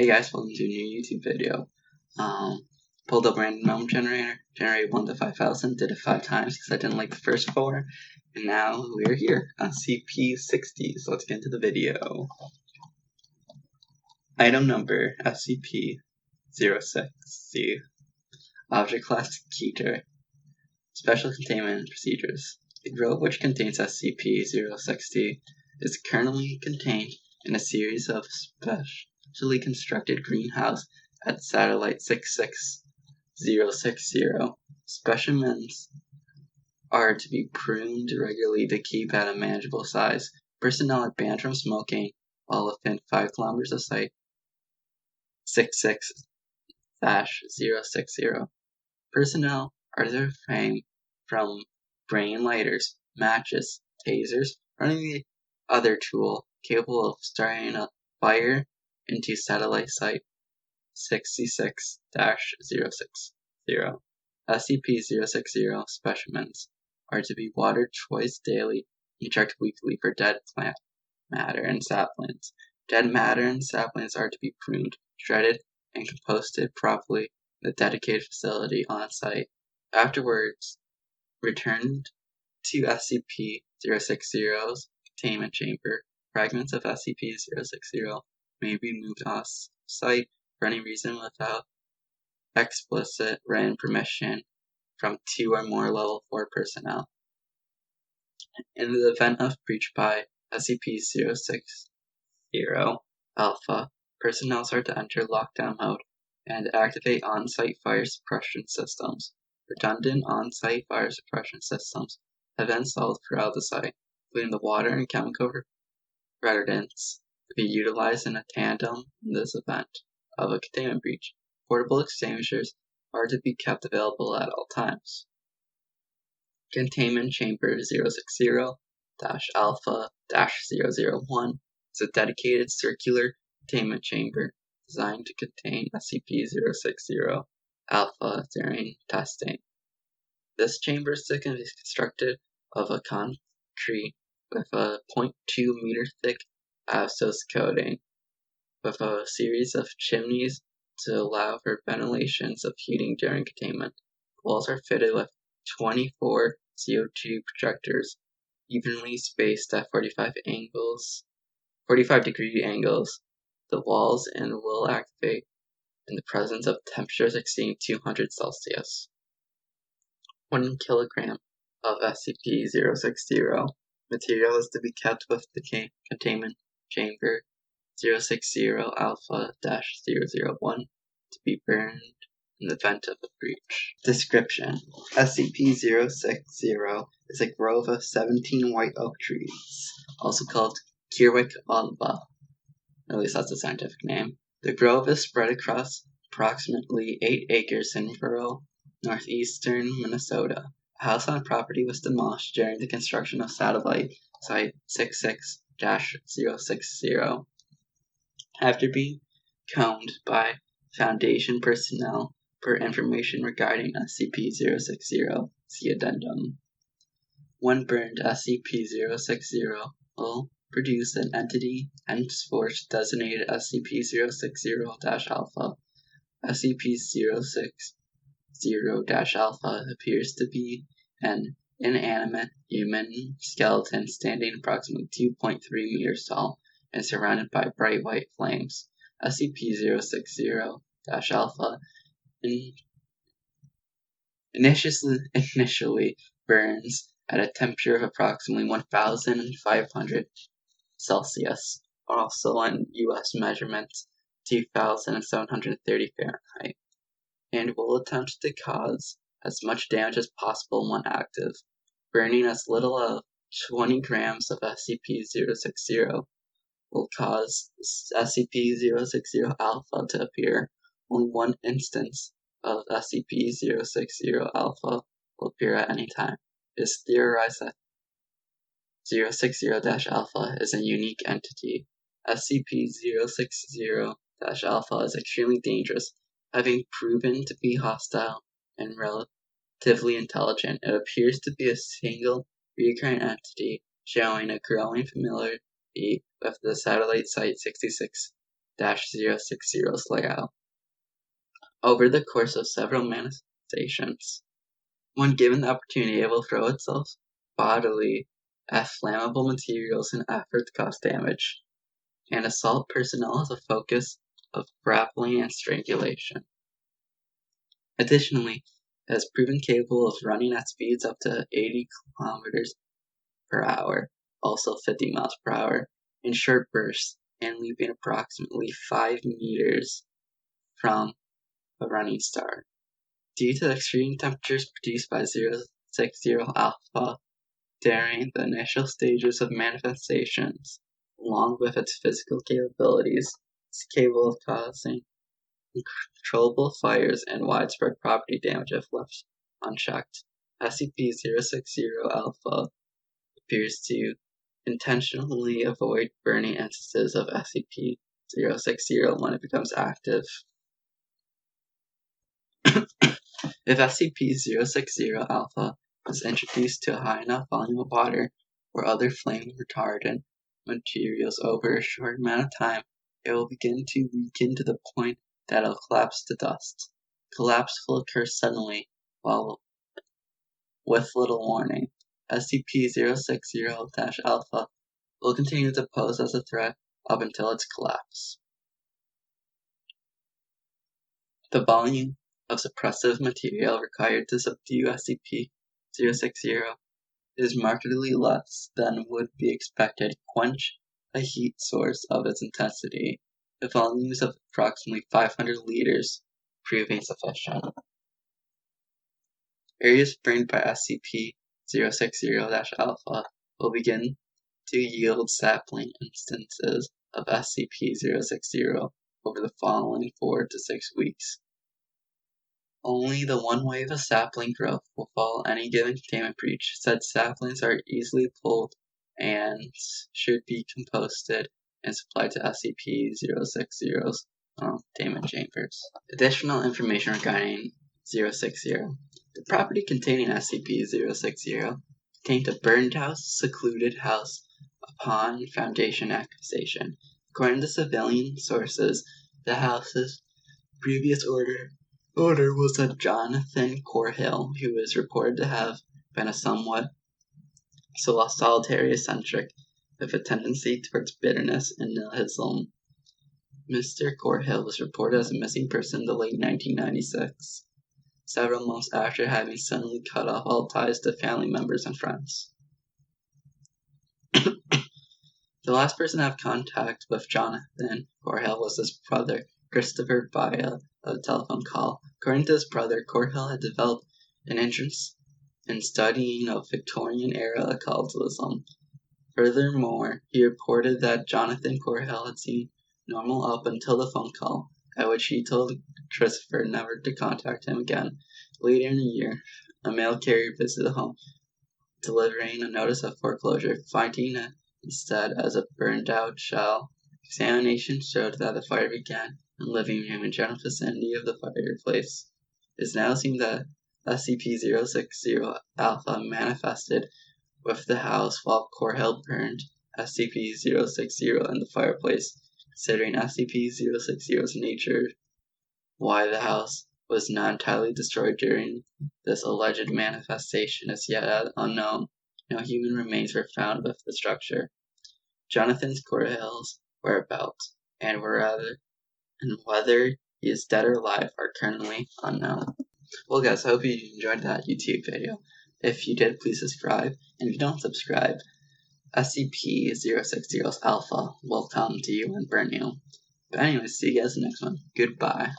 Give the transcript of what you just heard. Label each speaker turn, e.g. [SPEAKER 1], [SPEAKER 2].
[SPEAKER 1] Hey guys, welcome to a new YouTube video. Pulled up random number generator, generated 1 to 5,000, did it 5 times because I didn't like the first 4, and now we're here on SCP-060, so let's get into the video. Item number, SCP-060. Object class, Keter. Special containment procedures. The grove which contains SCP-060 is currently contained in a series of specially constructed greenhouse at Satellite 66060. Specimens are to be pruned regularly to keep at a manageable size. Personnel are banned from smoking while within 5 kilometers of Site 66-060. Personnel are to refrain from bringing lighters, matches, tasers, or any other tool capable of starting a fire into Satellite Site 66-060. SCP-060 specimens are to be watered twice daily and checked weekly for dead plant matter and saplings. Dead matter and saplings are to be pruned, shredded, and composted properly in a dedicated facility on site. Afterwards, returned to SCP-060's Containment Chamber. Fragments of SCP-060 may be moved off site for any reason without explicit written permission from 2 or more Level 4 personnel. In the event of breach by SCP-060-Alpha, personnel are to enter lockdown mode and activate on-site fire suppression systems. Redundant on-site fire suppression systems have been installed throughout the site, including the water and chemical retardants to be utilized in a tandem in this event of a containment breach. Portable extinguishers are to be kept available at all times. Containment Chamber 060-Alpha-001 is a dedicated circular containment chamber designed to contain SCP-060-Alpha during testing. This chamber is constructed of a concrete with a 0.2 meter thick asbestos coating, with a series of chimneys to allow for ventilation of heating during containment. The walls are fitted with 24 CO2 projectors, evenly spaced at 45 degree angles. The walls and will activate in the presence of temperatures exceeding 200 Celsius. 1 kilogram of SCP-060 material is to be kept with the Containment Chamber 060-Alpha-001 to be burned in the event of a breach. Description: SCP-060 is a grove of 17 white oak trees, also called Kirwik alba. At least that's the scientific name. The grove is spread across approximately 8 acres in rural northeastern Minnesota. A house on property was demolished during the construction of Satellite Site 66-060. After being combed by Foundation personnel for information regarding SCP-060, see Addendum. When burned, SCP-060 will produce an entity henceforth designated SCP-060-Alpha. SCP-060-Alpha appears to be an inanimate human skeleton standing approximately 2.3 meters tall and surrounded by bright white flames. SCP-060-Alpha initially burns at a temperature of approximately 1,500 Celsius, also in US measurements 2,730 Fahrenheit, and will attempt to cause as much damage as possible when active. Burning as little as 20 grams of SCP-060 will cause SCP-060-Alpha to appear. Only one instance of SCP-060-Alpha will appear at any time. It is theorized that 060-Alpha is a unique entity. SCP-060-Alpha is extremely dangerous, having proven to be hostile and relatively intelligent. It appears to be a single recurrent entity, showing a growing familiarity with the Satellite Site SCP-060's layout. Over the course of several manifestations, when given the opportunity, it will throw itself bodily at flammable materials in an effort to cause damage, and assault personnel as a focus of grappling and strangulation. Additionally, it has proven capable of running at speeds up to 80 kilometers per hour, also 50 miles per hour, in short bursts, and leaping approximately 5 meters from a running start. Due to the extreme temperatures produced by 060 Alpha during the initial stages of manifestations, along with its physical capabilities, it's capable of causing uncontrollable fires and widespread property damage if left unchecked. SCP-060 Alpha appears to intentionally avoid burning instances of SCP-060 when it becomes active. If SCP-060 Alpha is introduced to a high enough volume of water or other flame retardant materials over a short amount of time, it will begin to weaken to the point that it will collapse to dust. Collapse will occur suddenly, with little warning. SCP-060-Alpha will continue to pose as a threat up until its collapse. The volume of suppressive material required to subdue SCP-060 is markedly less than would be expected to quench a heat source of its intensity. The volumes of approximately 500 liters proving sufficient. Areas burned by SCP-060-Alpha will begin to yield sapling instances of SCP-060 over the following 4 to 6 weeks. Only the one wave of sapling growth will follow any given containment breach. Said saplings are easily pulled and should be composted and supplied to SCP-060's containment chambers. Additional information regarding 060. The property containing SCP-060 contained a burned house, secluded house upon Foundation accusation. According to civilian sources, the house's previous owner was a Jonathan Corhill, who is reported to have been a somewhat solitary eccentric with a tendency towards bitterness and nihilism. Mr. Corhill was reported as a missing person in the late 1996, several months after having suddenly cut off all ties to family members and friends. The last person to have contact with Jonathan Corhill was his brother, Christopher, via a telephone call. According to his brother, Corhill had developed an interest in studying of Victorian-era occultism. Furthermore, he reported that Jonathan Corhill had seemed normal up until the phone call, at which he told Christopher never to contact him again. Later in the year, a mail carrier visited the home, delivering a notice of foreclosure, finding it instead as a burned-out shell. Examination showed that the fire began in the living room and general vicinity of the fireplace. It is now seen that SCP-060 Alpha manifested with the house while Corhill burned SCP-060 in the fireplace. Considering SCP-060's nature, why the house was not entirely destroyed during this alleged manifestation is yet unknown. No human remains were found with the structure. Jonathan Corhill's whereabouts and whether he is dead or alive are currently unknown. Well guys, I hope you enjoyed that YouTube video. If you did, please subscribe. And if you don't subscribe, SCP-060's Alpha will come to you and burn you. But anyways, see you guys in the next one. Goodbye.